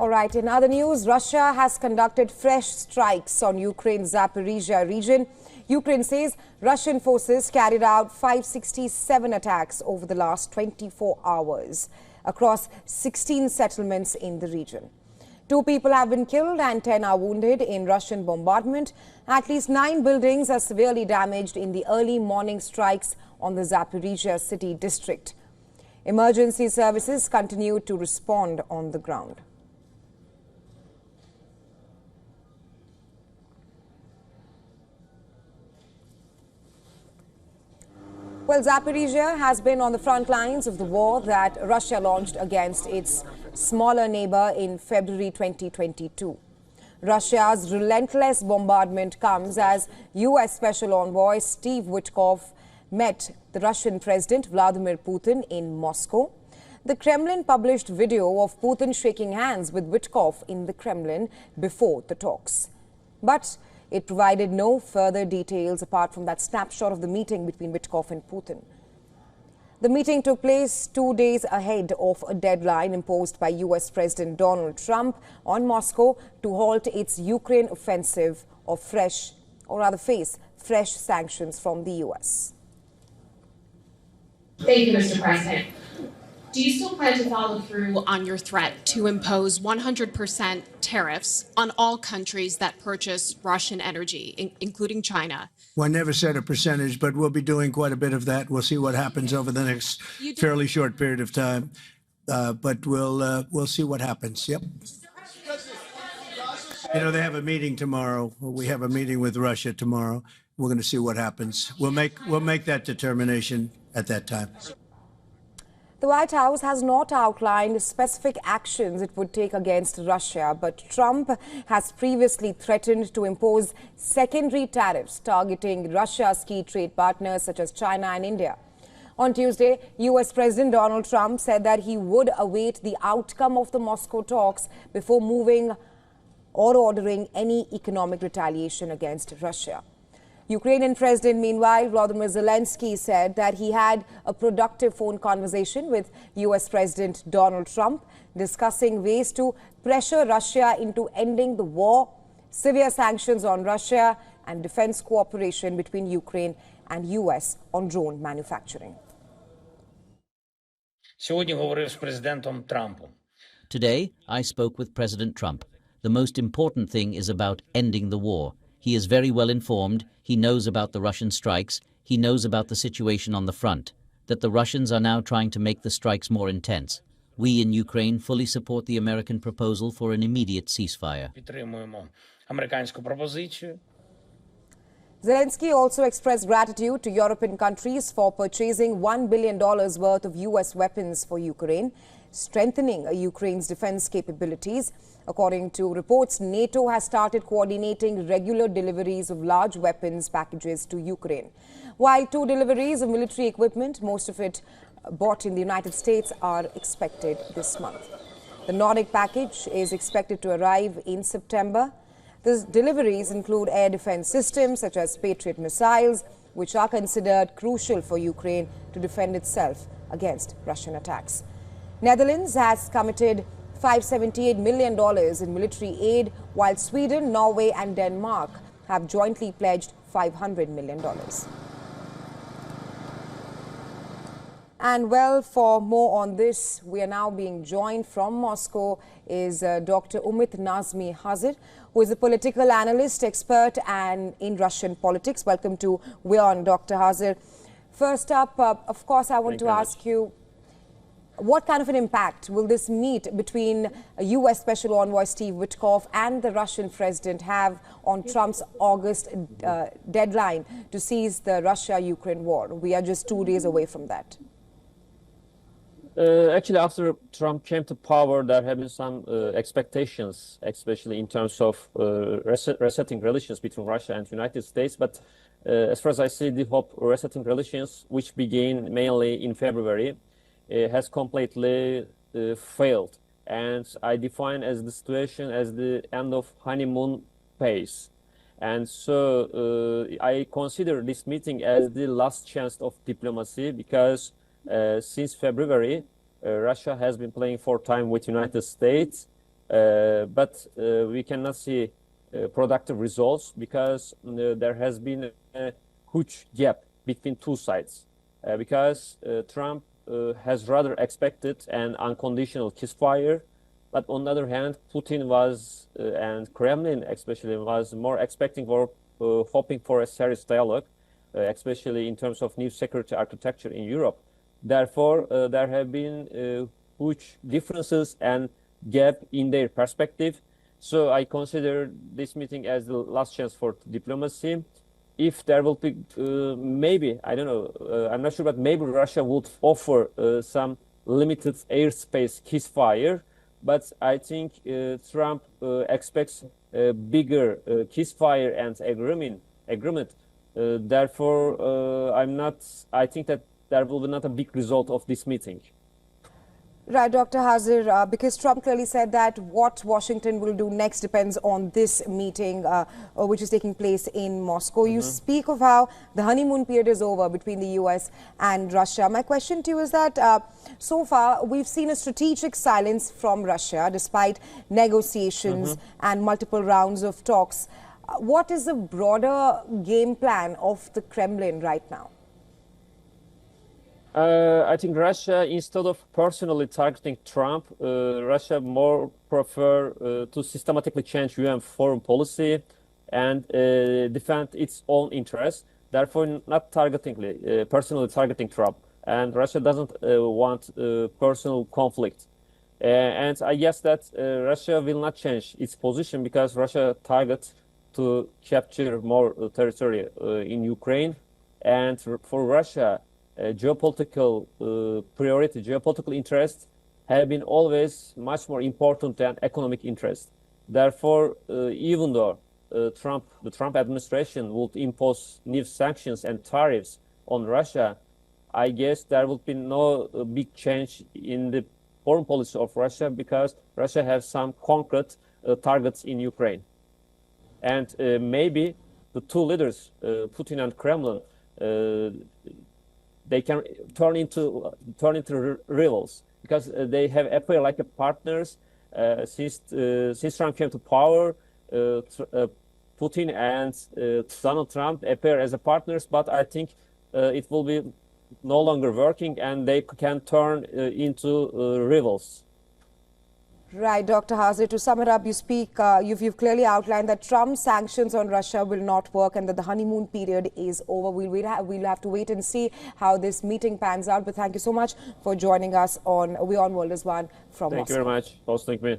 All right, in other news, Russia has conducted fresh strikes on Ukraine's Zaporizhia region. Ukraine says Russian forces carried out 567 attacks over the last 24 hours across 16 settlements in the region. 2 people have been killed and 10 are wounded in Russian bombardment. At least 9 buildings are severely damaged in the early morning strikes on the Zaporizhia city district. Emergency services continue to respond on the ground. Well, Zaporizhia has been on the front lines of the war that Russia launched against its smaller neighbor in February 2022. Russia's relentless bombardment comes as U.S. Special Envoy Steve Witkoff met the Russian President Vladimir Putin in Moscow. The Kremlin published video of Putin shaking hands with Witkoff in the Kremlin before the talks. But it provided no further details apart from that snapshot of the meeting between Witkoff and Putin. The meeting took place 2 days ahead of a deadline imposed by U.S. President Donald Trump on Moscow to halt its Ukraine offensive of face fresh sanctions from the U.S. Thank you, Mr. President. Do you still plan to follow through on your threat to impose 100% tariffs on all countries that purchase Russian energy, including China? Well, I never said a percentage, but we'll be doing quite a bit of that. We'll see what happens over the next fairly short period of time. But we'll see what happens. Yep. You know, they have a meeting tomorrow. We have a meeting with Russia tomorrow. We're going to see what happens. We'll make that determination at that time. The White House has not outlined specific actions it would take against Russia, but Trump has previously threatened to impose secondary tariffs targeting Russia's key trade partners such as China and India. On Tuesday, U.S. President Donald Trump said that he would await the outcome of the Moscow talks before moving or ordering any economic retaliation against Russia. Ukrainian President, meanwhile, Volodymyr Zelensky said that he had a productive phone conversation with U.S. President Donald Trump, discussing ways to pressure Russia into ending the war, severe sanctions on Russia, and defense cooperation between Ukraine and U.S. on drone manufacturing. Today, I spoke with President Trump. The most important thing is about ending the war. He is very well informed. He knows about the Russian strikes. He knows about the situation on the front, that the Russians are now trying to make the strikes more intense. We in Ukraine fully support the American proposal for an immediate ceasefire. Zelensky also expressed gratitude to European countries for purchasing $1 billion worth of U.S. weapons for Ukraine, strengthening Ukraine's defense capabilities. According to reports, NATO has started coordinating regular deliveries of large weapons packages to Ukraine. While 2 deliveries of military equipment, most of it bought in the United States, are expected this month. The Nordic package is expected to arrive in September. The deliveries include air defense systems such as Patriot missiles, which are considered crucial for Ukraine to defend itself against Russian attacks. Netherlands has committed $578 million in military aid, while Sweden, Norway and Denmark have jointly pledged $500 million. And well, for more on this, we are now being joined from Moscow is Dr. Umit Nazmi Hazir, who is a political analyst, expert and in Russian politics. Welcome to WION, Dr. Hazir. First up, of course, I want to ask you, what kind of an impact will this meet between U.S. Special Envoy Steve Witkoff and the Russian president have on Trump's August deadline to cease the Russia-Ukraine war? We are just 2 days away from that. Actually, after Trump came to power, there have been some expectations, especially in terms of resetting relations between Russia and the United States. But as far as I see, the hope resetting relations, which began mainly in February, has completely failed. And I define as the situation as the end of honeymoon phase. And so I consider this meeting as the last chance of diplomacy, because since February, Russia has been playing for time with United States, But we cannot see productive results because there has been a huge gap between two sides. Because Trump has rather expected an unconditional ceasefire, but on the other hand, Putin was, and Kremlin especially, was more expecting or hoping for a serious dialogue, especially in terms of new security architecture in Europe. Therefore, there have been huge differences and gap in their perspective. So I consider this meeting as the last chance for diplomacy. If there will be, maybe, I don't know, I'm not sure, but maybe Russia would offer some limited airspace ceasefire. But I think Trump expects a bigger ceasefire and agreement. Therefore, I think that there will be not a big result of this meeting. Right, Dr. Hazir, because Trump clearly said that what Washington will do next depends on this meeting, which is taking place in Moscow. You speak of how the honeymoon period is over between the US and Russia. My question to you is that so far we've seen a strategic silence from Russia despite negotiations and multiple rounds of talks. What is the broader game plan of the Kremlin right now? I think Russia, instead of personally targeting Trump, Russia more prefer to systematically change UN foreign policy and defend its own interests. Therefore, not personally targeting Trump. And Russia doesn't want personal conflict. And I guess that Russia will not change its position because Russia targets to capture more territory in Ukraine. And for Russia, geopolitical priority, geopolitical interests have been always much more important than economic interests. Therefore, even though the Trump administration would impose new sanctions and tariffs on Russia, I guess there will be no big change in the foreign policy of Russia because Russia has some concrete targets in Ukraine. And maybe the two leaders, Putin and Kremlin, they can turn into rivals because they have appeared like partners since Trump came to power. Putin and Donald Trump appear as partners, but I think it will be no longer working, and they can turn into rivals. Right, Dr. Hazir, to sum it up, you've clearly outlined that Trump's sanctions on Russia will not work and that the honeymoon period is over. We'll have to wait and see how this meeting pans out. But thank you so much for joining us on WION World is One from Moscow. Thank you very much for hosting me.